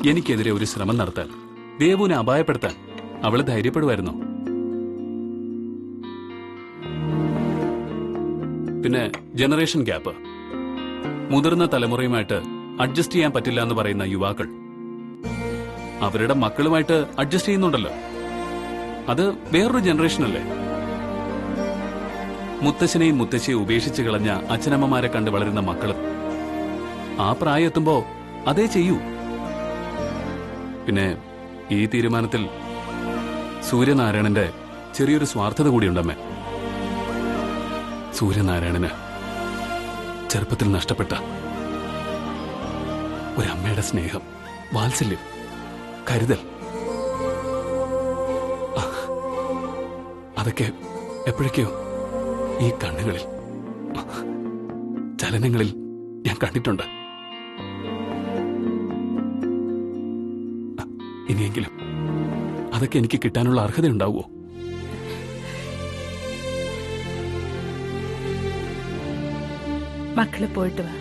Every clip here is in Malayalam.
എനിക്കെതിരെ ഒരു ശ്രമം നടത്താൻ, ദേവുവിനെ അപായപ്പെടുത്താൻ അവള് ധൈര്യപ്പെടുമായിരുന്നോ? പിന്നെ ജനറേഷൻ ഗ്യാപ്പ്, മുതിർന്ന തലമുറയുമായിട്ട് അഡ്ജസ്റ്റ് ചെയ്യാൻ പറ്റില്ല എന്ന് പറയുന്ന യുവാക്കൾ അവരുടെ മക്കളുമായിട്ട് അഡ്ജസ്റ്റ് ചെയ്യുന്നുണ്ടല്ലോ. അത് വേറൊരു ജനറേഷനല്ലേ? മുത്തശ്ശനെയും മുത്തശ്ശിയെ ഉപേക്ഷിച്ച് കളഞ്ഞ അച്ഛനമ്മമാരെ കണ്ട് വളരുന്ന മക്കളും ആ പ്രായം എത്തുമ്പോ അതേ ചെയ്യൂ. പിന്നെ ഈ തീരുമാനത്തിൽ സൂര്യനാരായണന്റെ ചെറിയൊരു സ്വാർത്ഥത കൂടിയുണ്ടമ്മേ. സൂര്യനാരായണന് ചെറുപ്പത്തിൽ നഷ്ടപ്പെട്ട ഒരമ്മയുടെ സ്നേഹം, വാത്സല്യം, കരുതൽ, അതൊക്കെ എപ്പോഴൊക്കെയോ ഈ കണ്ണുകളിൽ, ചലനങ്ങളിൽ ഞാൻ കണ്ടിട്ടുണ്ട്. ഇനിയെങ്കിലും അതൊക്കെ എനിക്ക് കിട്ടാനുള്ള അർഹതയുണ്ടാവുമോ? മക്കള് പോയിട്ട് വാ.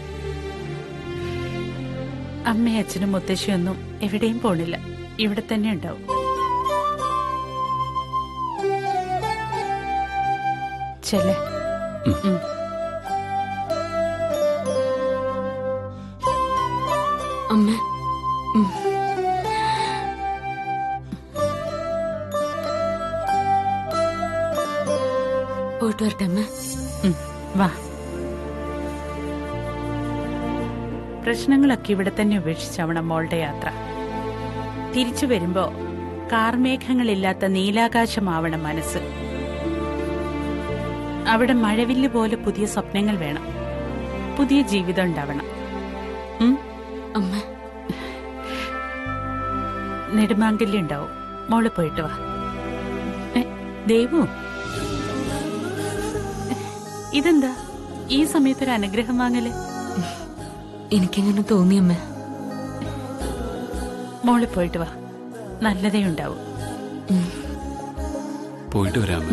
അമ്മയും അച്ഛനും മുത്തശ്ശിയൊന്നും എവിടെയും പോണില്ല, ഇവിടെ തന്നെ ഉണ്ടാവും. ചെല്ലേ. അമ്മ പോയിട്ട് വരട്ടെ അമ്മ. വാ. പ്രശ്നങ്ങളൊക്കെ ഇവിടെ തന്നെ ഉപേക്ഷിച്ചാവണം മോളുടെ യാത്ര. തിരിച്ചു വരുമ്പോ കാർമേഘങ്ങളില്ലാത്ത നീലാകാശമാവണം മനസ്സ്. അവിടെ മഴവില്ല് പോലെ പുതിയ സ്വപ്നങ്ങൾ വേണം, പുതിയ ജീവിതം ഉണ്ടാവണം. അമ്മ നെടുമാങ്കല്യം ഉണ്ടാവും. മോള് പോയിട്ട് വാ. ദേവു, ഇതെന്താ ഈ സമയത്തൊരു അനുഗ്രഹം വാങ്ങല്? എനിക്കെങ്ങനെ തോന്നി അമ്മ. മോള് പോയിട്ട് വാ, നല്ലതേ ഉണ്ടാവും. പോയിട്ട് വരാം.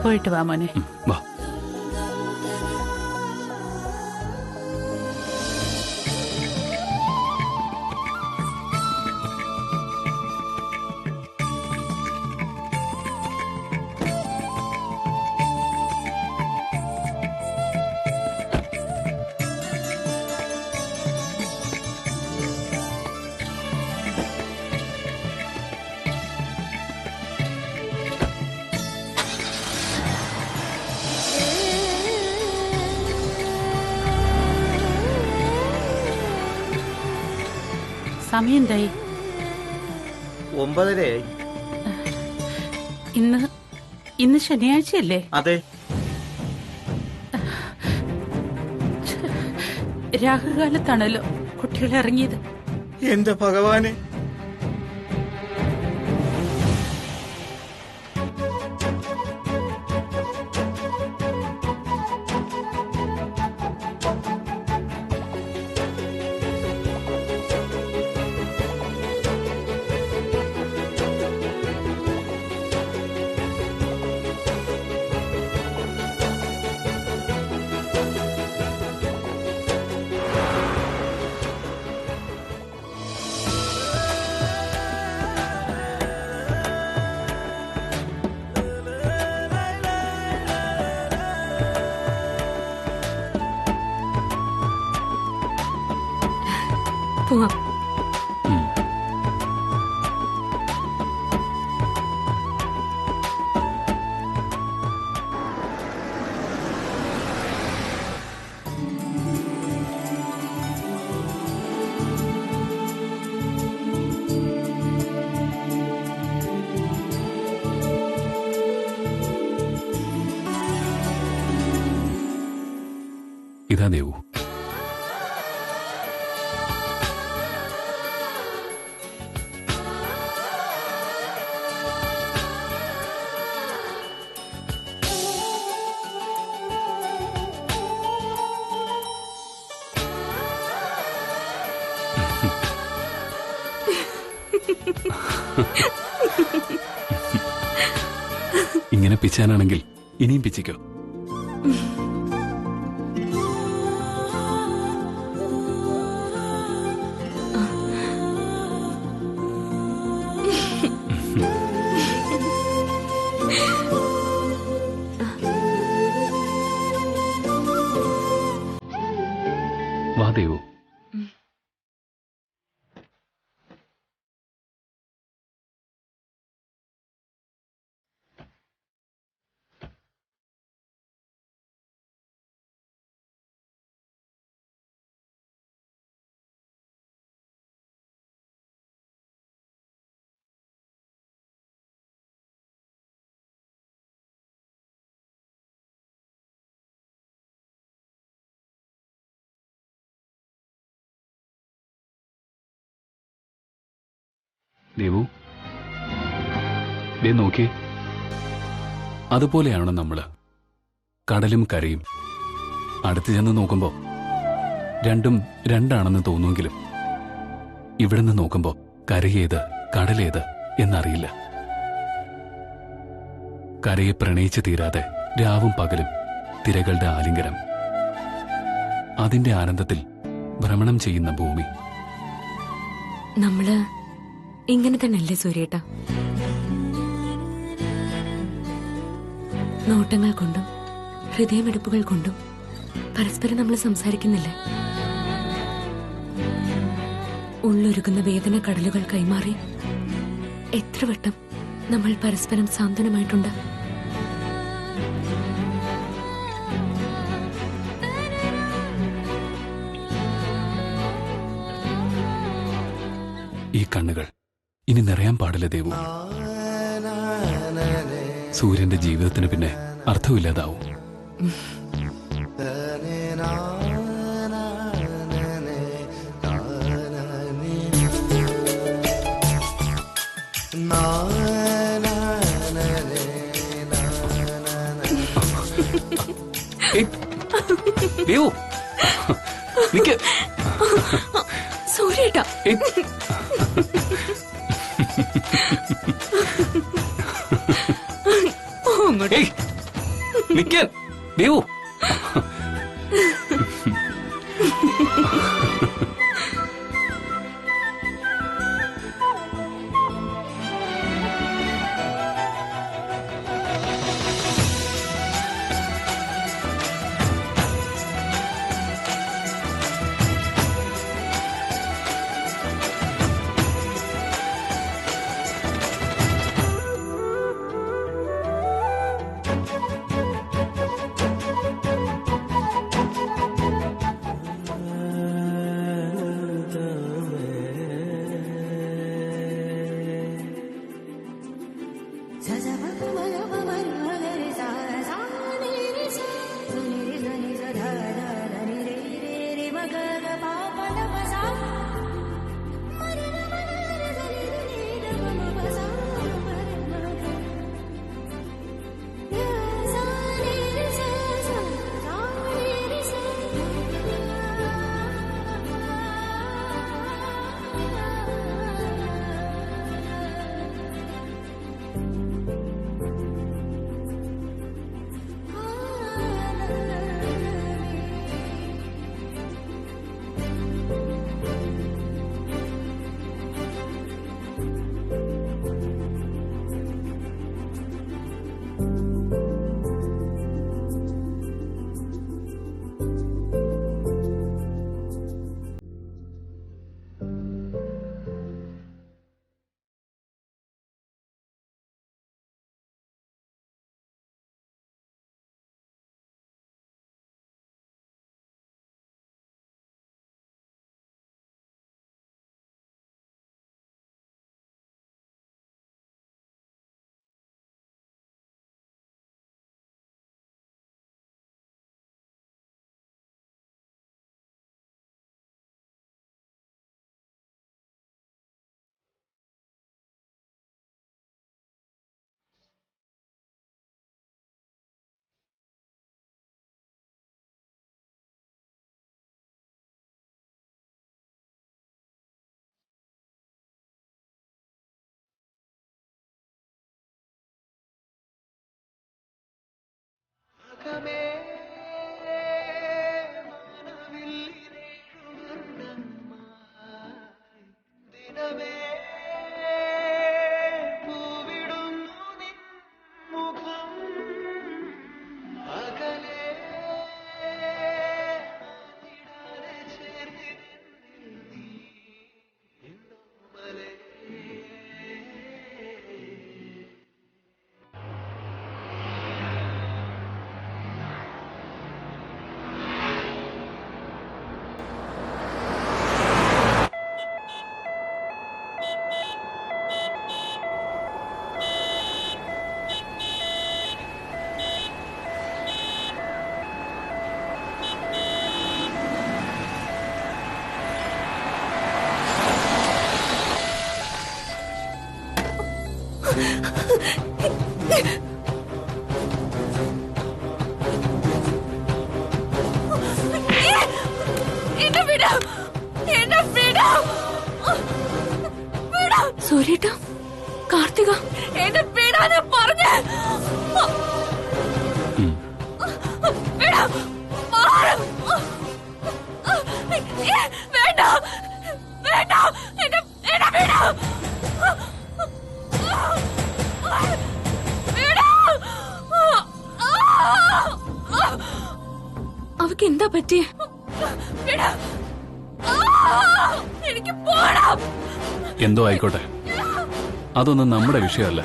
പോയിട്ട് വാ മോനെ. വാ. സമയം എന്തായി? 9:30. ഇന്ന് ശനിയാഴ്ചയല്ലേ? അതെ. രാഹുകാലത്താണല്ലോ കുട്ടികൾ ഇറങ്ങിയത്. എന്റെ ഭഗവാനെ, പോവാം. ഇതാ ദേവു. ഇങ്ങനെ പിച്ചാനാണെങ്കിൽ ഇനിയും പിച്ചിക്കോ. ദേവു, ദേ നോക്കിയേ. അതുപോലെയാണ് നമ്മള്. കടലും കരയും. അടുത്ത് ചെന്ന് നോക്കുമ്പോ രണ്ടും രണ്ടാണെന്ന് തോന്നുമെങ്കിലും ഇവിടുന്ന് നോക്കുമ്പോ കരയേത് കടലേത് എന്നറിയില്ല. കരയെ പ്രണയിച്ചു തീരാതെ രാവും പകലും തിരകളുടെ ആലിംഗനം, അതിന്റെ ആനന്ദത്തിൽ ഭ്രമണം ചെയ്യുന്ന ഭൂമി. നമ്മള് ഇങ്ങനെ തന്നെയല്ലേ സൂര്യേട്ട? നോട്ടങ്ങൾ കൊണ്ടും ഹൃദയമെടുപ്പുകൾ കൊണ്ടും പരസ്പരം നമ്മൾ സംസാരിക്കുന്നില്ലേ? ഉള്ളൊരുകുന്ന വേദന കടലുകൾ കൈമാറി എത്ര വട്ടം നമ്മൾ പരസ്പരം സാന്ത്വനമായിട്ടുണ്ട്. ഈ കണ്ണുകൾ ഇനി നിറയാൻ പാടില്ല ദേവു. സൂര്യന്റെ ജീവിതത്തിന് പിന്നെ അർത്ഥമില്ലാതാവും. ദേവു, നിക്ക്. സൂര്യേട്ട, നിക്കാൻ ദേവു. സൂര്യേട്ടാ, കാർത്തിക, എന്നെ വിടാനാ പറഞ്ഞേ. വേണ്ട വേണ്ട, എന്നെ വിട. അവക്ക് എന്താ പറ്റിയേ? എനിക്ക് പോണം. എന്തോ ആയിക്കോട്ടെ, അതൊന്നും നമ്മുടെ വിഷയമല്ല.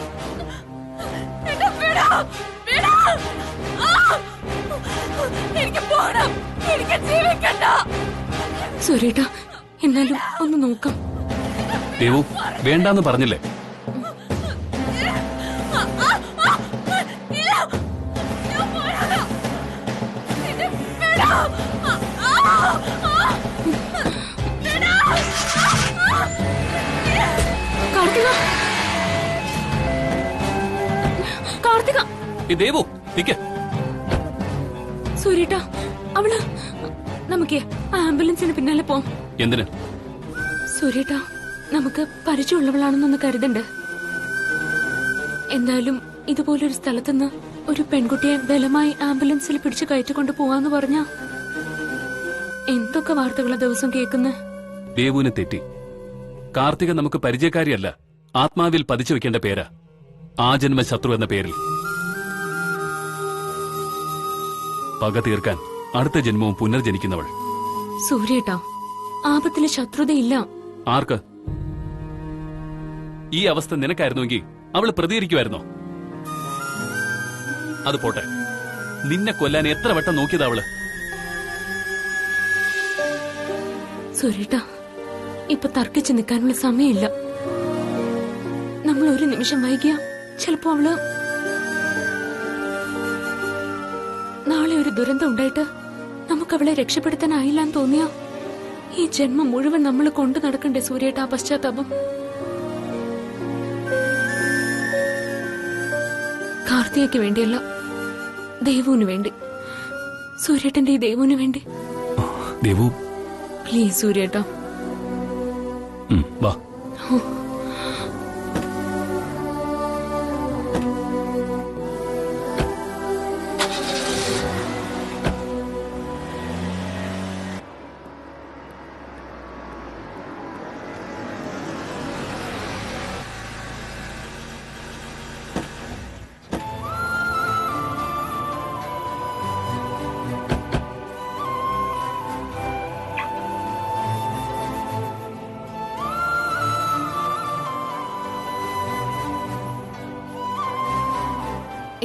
എനിക്ക് പോണം, എനിക്ക് ജീവിക്കണ്ട. സൂര്യേട്ടാ, എന്നാലും ഒന്ന് നോക്കാം. ദേവു, വേണ്ടാന്ന് പറഞ്ഞില്ലേ? കാർത്തിക, കാർത്തിക. ദേവു നിക്ക്. സൂര്യേട്ടാ, അവള് നമുക്ക് ആംബുലൻസിന് പിന്നാലെ പോം. എന്തിന്? സൂര്യേട്ടാ, നമുക്ക് പരിചയമുള്ളവളാണെന്നൊന്ന് കരുതണ്ട്. എന്തായാലും ഇതുപോലൊരു സ്ഥലത്തുനിന്ന് ഒരു പെൺകുട്ടിയെ ബലമായി ആംബുലൻസിൽ പിടിച്ചു കയറ്റിക്കൊണ്ട് പോവാന്ന് പറഞ്ഞ എന്തൊക്കെ വാർത്തകളാ ദിവസം കേൾക്കുന്ന. ദേവുവിനെ തെറ്റി. കാർത്തിക നമുക്ക് പരിചയക്കാരിയല്ല, ആത്മാവിൽ പതിച്ചു വെക്കേണ്ട പേരാ. ആജന്മ ശത്രു എന്ന പേരിൽ. പക തീർക്കാൻ അടുത്ത ജന്മവും പുനർജനിക്കുന്നവൾ. സൂര്യേട്ടാ, ആപത്തിലെ ശത്രുതയില്ല. ആർക്ക്? ഈ അവസ്ഥ നിനക്കായിരുന്നുവെങ്കിൽ അവള് പ്രതികരിക്കുമായിരുന്നോ? അത് പോട്ടെ, നിന്നെ കൊല്ലാൻ എത്ര വട്ടം നോക്കിയതാ അവള്? സൂര്യേട്ടാ, ഇപ്പൊ തർക്കിച്ചു നിൽക്കാനുള്ള സമയമില്ല. നമ്മൾ ഒരു നിമിഷം വൈകിയ ചിലപ്പോ അവള് നാളെ ഒരു ദുരന്തം ഉണ്ടായിട്ട് നമുക്കവളെ രക്ഷപ്പെടുത്താനായില്ല എന്ന് തോന്നിയ ഈ ജന്മം മുഴുവൻ നമ്മൾ കൊണ്ടു നടക്കണ്ടേ സൂര്യേട്ടാ പശ്ചാത്താപം? കാർത്തികയ്ക്ക് വേണ്ടിയല്ല, ദേവുവിന് വേണ്ടി. സൂര്യേട്ടന്റെ ഈ ദേവുവിന് വേണ്ടി. ദേവു പ്ലീസ് സൂര്യേട്ടാ. വാ.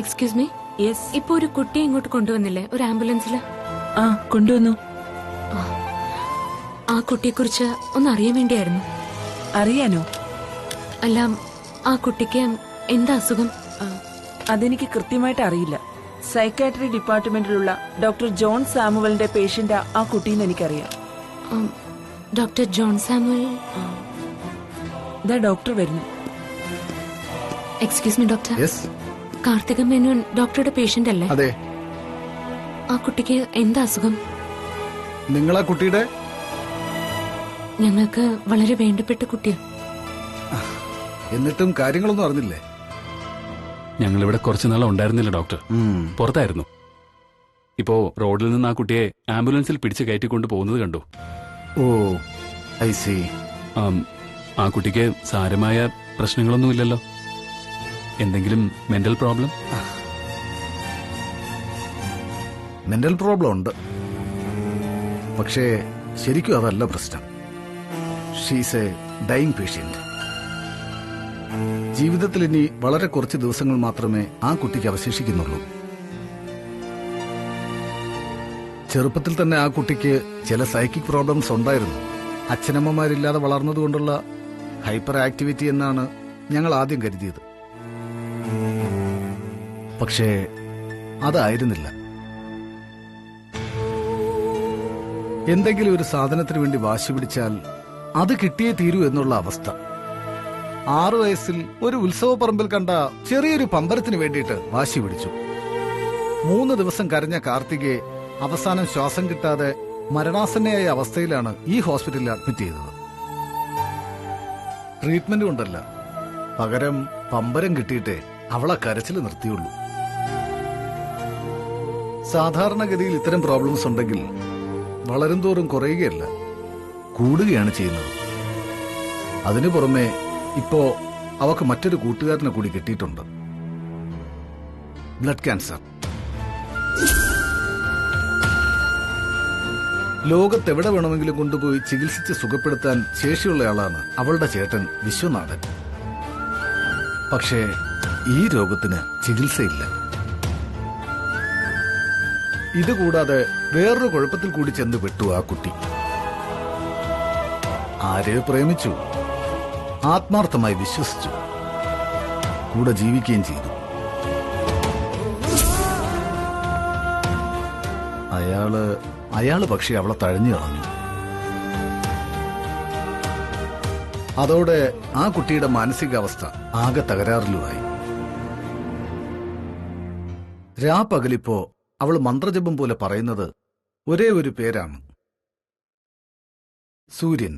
Excuse me. യെസ്. ഇപ്പൊ ഒരു കുട്ടിയെ ഇങ്ങോട്ട് കൊണ്ടുവന്നില്ലേ ഒരു ആംബുലൻസില്? ആ, കൊണ്ടുവന്നു. ആ കുട്ടിയെ കുറിച്ച് ഒന്ന് അറിയാൻ വേണ്ടിയായിരുന്നു. അറിയാനോ? അല്ല, ആ കുട്ടിക്ക് എന്താ അസുഖം? അതെനിക്ക് കൃത്യമായിട്ട് അറിയില്ല. സൈക്കാട്രി ഡിപ്പാർട്ട്മെന്റിലുള്ള ഡോക്ടർ ജോൺ സാമുവലിന്റെ പേഷ്യന്റാ ആ കുട്ടിന്ന് എനിക്കറിയാം. Doctor John Samuel. ഇതാ ഡോക്ടർ വരുന്നു. Excuse me doctor. Yes. Karthika Menon ഡോക്ടറുടെ പേഷ്യന്റ് അല്ലേ? അതെ. ആ കുട്ടിക്ക് എന്താ അസുഖം? നിങ്ങളാ കുട്ടിയുടെ? ഞങ്ങൾക്ക് വളരെ വേണ്ടപ്പെട്ട കുട്ടിയാ. എന്നിട്ടും കാര്യങ്ങളൊന്നും അറിഞ്ഞില്ലേ? ഞങ്ങളിവിടെ കുറച്ചു നാളെ ഉണ്ടായിരുന്നില്ല ഡോക്ടർ, പുറത്തായിരുന്നു. ഇപ്പോ റോഡിൽ നിന്ന് ആ കുട്ടിയെ ആംബുലൻസിൽ പിടിച്ച് കയറ്റിക്കൊണ്ട് പോകുന്നത് കണ്ടു. ഓ, ഐ സി. ആ കുട്ടിക്ക് സാരമായ പ്രശ്നങ്ങളൊന്നുമില്ലല്ലോ? എന്തെങ്കിലും മെന്റൽ പ്രോബ്ലം? മെന്റൽ പ്രോബ്ലം ഉണ്ട്, പക്ഷേ ശരിക്കും അതല്ല പ്രശ്നം. She's a dying patient. ജീവിതത്തിൽ ഇനി വളരെ കുറച്ച് ദിവസങ്ങൾ മാത്രമേ ആ കുട്ടിക്ക് അവശേഷിക്കുന്നുള്ളൂ. ചെറുപ്പത്തിൽ തന്നെ ആ കുട്ടിക്ക് ചില സൈക്കിക് പ്രോബ്ലംസ് ഉണ്ടായിരുന്നു. അച്ഛനമ്മമാരില്ലാതെ വളർന്നതുകൊണ്ടുള്ള ഹൈപ്പർ ആക്ടിവിറ്റി എന്നാണ് ഞങ്ങൾ ആദ്യം കരുതിയത്. പക്ഷേ അതായിരുന്നില്ല. എന്തെങ്കിലും ഒരു സാധനത്തിന് വേണ്ടി വാശി പിടിച്ചാൽ അത് കിട്ടിയേ തീരൂ എന്നുള്ള അവസ്ഥ. 6 വയസ്സിൽ ഒരു ഉത്സവ പറമ്പിൽ കണ്ട ചെറിയൊരു പമ്പരത്തിന് വേണ്ടിയിട്ട് വാശി പിടിച്ചു. 3 ദിവസം കരഞ്ഞ കാർത്തികയെ അവസാനം ശ്വാസം കിട്ടാതെ മരണാസന്നയായ അവസ്ഥയിലാണ് ഈ ഹോസ്പിറ്റലിൽ അഡ്മിറ്റ് ചെയ്തത്. ട്രീറ്റ്മെന്റ് കൊണ്ടല്ല, പകരം പമ്പരം കിട്ടിയിട്ടേ അവളെ കരച്ചിൽ നിർത്തിയുള്ളൂ. സാധാരണഗതിയിൽ ഇത്തരം പ്രോബ്ലംസ് ഉണ്ടെങ്കിൽ വളരും തോറും കുറയുകയല്ല, കൂടുകയാണ് ചെയ്യുന്നത്. അതിനു പുറമെ ഇപ്പോ അവക്ക് മറ്റൊരു കൂട്ടുകാരനെ കൂടി കിട്ടിയിട്ടുണ്ട്, ബ്ലഡ് ക്യാൻസർ. ലോകത്തെവിടെ വേണമെങ്കിലും കൊണ്ടുപോയി ചികിത്സിച്ച് സുഖപ്പെടുത്താൻ ശേഷിയുള്ളയാളാണ് അവളുടെ ചേട്ടൻ വിശ്വനാഥൻ. പക്ഷേ ഈ രോഗത്തിന് ചികിത്സയില്ല. ഇതുകൂടാതെ വേറൊരു കുഴപ്പത്തിൽ കൂടി ചെന്ന് പെട്ടു ആ കുട്ടി. ആരെയോ പ്രേമിച്ചു, ആത്മാർത്ഥമായി വിശ്വസിച്ചു, കൂടെ ജീവിക്കുകയും ചെയ്തു. അയാള് പക്ഷെ അവളെ തഴഞ്ഞു കളഞ്ഞു. അതോടെ ആ കുട്ടിയുടെ മാനസികാവസ്ഥ ആകെ തകരാറിലുമായി. രാപ്പകലിപ്പോ അവൾ മന്ത്രജപം പോലെ പറയുന്നത് ഒരേ ഒരു പേരാണ്, സൂര്യൻ.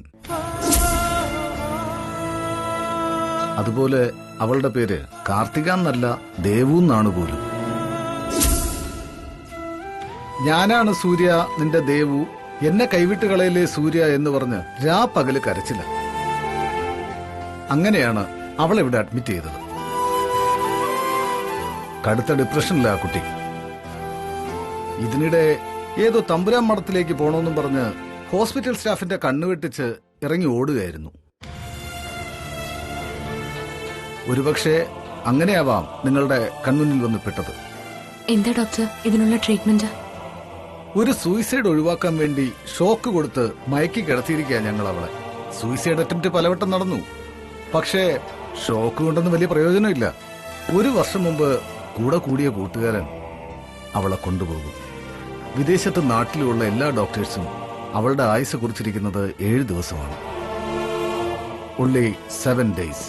അതുപോലെ അവളുടെ പേര് കാർത്തിക എന്നല്ല, ദേവു എന്നാണ് പോലും. ഞാനാണ് സൂര്യ, നിന്റെ ദേവു, എന്നെ കൈവിട്ട് കളയില്ലേ സൂര്യ എന്ന് പറഞ്ഞ് രാപ്പകല് കരച്ചില്ല. അങ്ങനെയാണ് അവളെവിടെ അഡ്മിറ്റ് ചെയ്തത്. കടുത്ത ഡിപ്രഷനിലാ കുട്ടി. ഇതിനിടെ ഏതോ തമ്പുരാൻ മഠത്തിലേക്ക് പോണമെന്നും പറഞ്ഞ് ഹോസ്പിറ്റൽ സ്റ്റാഫിന്റെ കണ്ണുവെട്ടിച്ച് ഇറങ്ങി ഓടുകയായിരുന്നു. ഒരുപക്ഷെ അങ്ങനെയാവാം നിങ്ങളുടെ കൺമുന്നിൽ വന്ന് പെട്ടത്. എന്താ ഡോക്ടർ ഇതിനുള്ള ട്രീറ്റ്മെന്റ്? ഒരു സൂയിസൈഡ് ഒഴിവാക്കാൻ വേണ്ടി ഷോക്ക് കൊടുത്ത് മയക്കി കിടത്തിയിരിക്കുക ഞങ്ങൾ അവളെ. സൂയിസൈഡ് അറ്റംപ്റ്റ് പലവട്ടം നടന്നു, പക്ഷേ ഷോക്ക് കൊണ്ടൊന്നും വലിയ പ്രയോജനമില്ല. 1 വർഷം മുമ്പ് കൂടെ കൂടിയ കൂട്ടുകാരൻ അവളെ കൊണ്ടുപോകും. വിദേശത്ത് നാട്ടിലുള്ള എല്ലാ ഡോക്ടേഴ്സും അവളുടെ ആയുസ് കുറിച്ചിരിക്കുന്നത് 7 ദിവസമാണ്. only 7 days.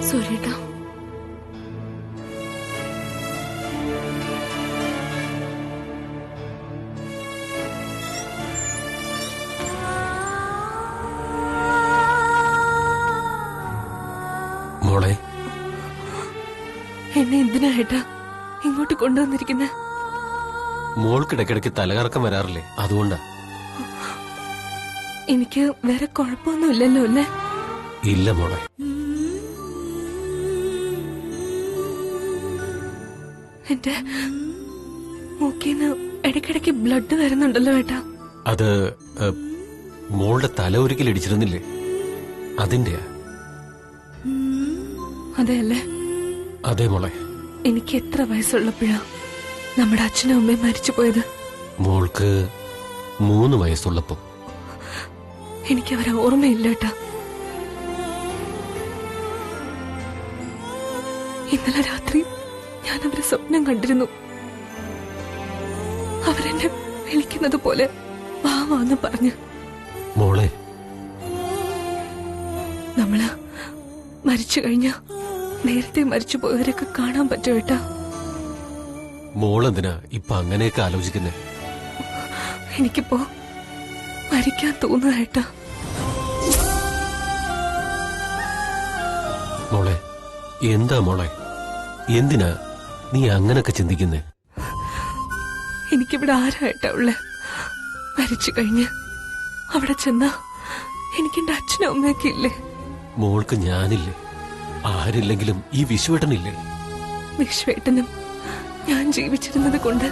സൂര്യേട്ടാ, മോളെ, എന്നെ എന്തിനാ ഏട്ടാ ഇങ്ങോട്ട് കൊണ്ടുവന്നിരിക്കുന്നെ? മോൾക്കിടയ്ക്കിടയ്ക്ക് തലകറക്കം വരാറില്ലേ, അതുകൊണ്ടാ. എനിക്ക് വേറെ കുഴപ്പമൊന്നുമില്ലല്ലോ അല്ലേ? ഇല്ല മോളെ. എന്റെ മൂക്കിന്ന് ഇടയ്ക്കിടയ്ക്ക് ബ്ലഡ് വരുന്നുണ്ടല്ലോ ഏട്ടാ. അത് മോളുടെ തല ഒരിക്കൽ ഇടിച്ചിരുന്നില്ലേ, അതിന്റെയാ. അതെയല്ലേ? അതെ മോളെ. എനിക്ക് എത്ര വയസ്സുള്ളപ്പോഴാ നമ്മുടെ അച്ഛനും അമ്മയും മരിച്ചു പോയത്? മോൾക്ക് 3 വയസ്സുള്ളപ്പോ. എനിക്ക് അവരെ ഓർമ്മയില്ല ഏട്ടാ. ഇന്നലെ രാത്രി ഞാൻ അവരെ സ്വപ്നം കണ്ടിരുന്നു. അവരെന്നെ വിളിക്കുന്നത് പോലെ വാവാന്ന് പറഞ്ഞ്. മോളെ, നമ്മള് മരിച്ചു കഴിഞ്ഞ നേരത്തെ മരിച്ചു പോയവരൊക്കെ കാണാൻ പറ്റുമോ ഏട്ടാ? മോളെന്തിനാ ഇപ്പൊ അങ്ങനെയൊക്കെ ആലോചിക്കുന്നേ? എനിക്കിപ്പോ മരിക്കാൻ തോന്നുക ഏട്ടാ. മോളെ, എന്താ മോളെ, എന്തിനാ നീ അങ്ങനൊക്കെ ചിന്തിക്കുന്നേ? എനിക്കിവിടെ ആരായിട്ടാ ഉള്ളേ? മരിച്ചു കഴിഞ്ഞ് അവിടെ ചെന്നാ എനിക്കെന്റെ അച്ഛനും അമ്മയൊക്കെ ഇല്ലേ? മോൾക്ക് ഞാനില്ലേ? ആരില്ലെങ്കിലും ഈ വിശ്വേട്ടനില്ലേ? വിശ്വേട്ടനും ഞാൻ ജീവിച്ചിരുന്നത് കൊണ്ട്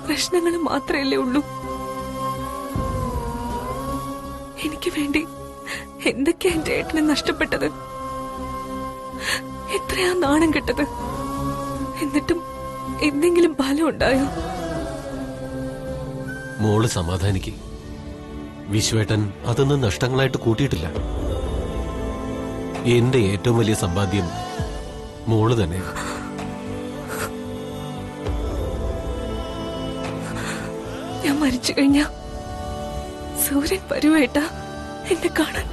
പ്രശ്നങ്ങൾ മാത്രമല്ലേ ഉള്ളൂ. എനിക്ക് വേണ്ടി എന്തൊക്കെയാ എന്റെ ഏട്ടനെ നഷ്ടപ്പെട്ടത്, എത്രയാ നാണം കെട്ടത്. എന്നിട്ടും എന്തെങ്കിലും ഫലം ഉണ്ടായോ? മോള് സമാധാനിക്ക്. വിശ്വേട്ടൻ അതൊന്നും നഷ്ടങ്ങളായിട്ട് കൂട്ടിയിട്ടില്ല. എന്റെ ഏറ്റവും വലിയ സമ്പാദ്യം മോള് തന്നെ. ഞാൻ മരിച്ചു കഴിഞ്ഞ സൂര്യൻ വരുവേട്ടാ എന്നെ കാണാൻ.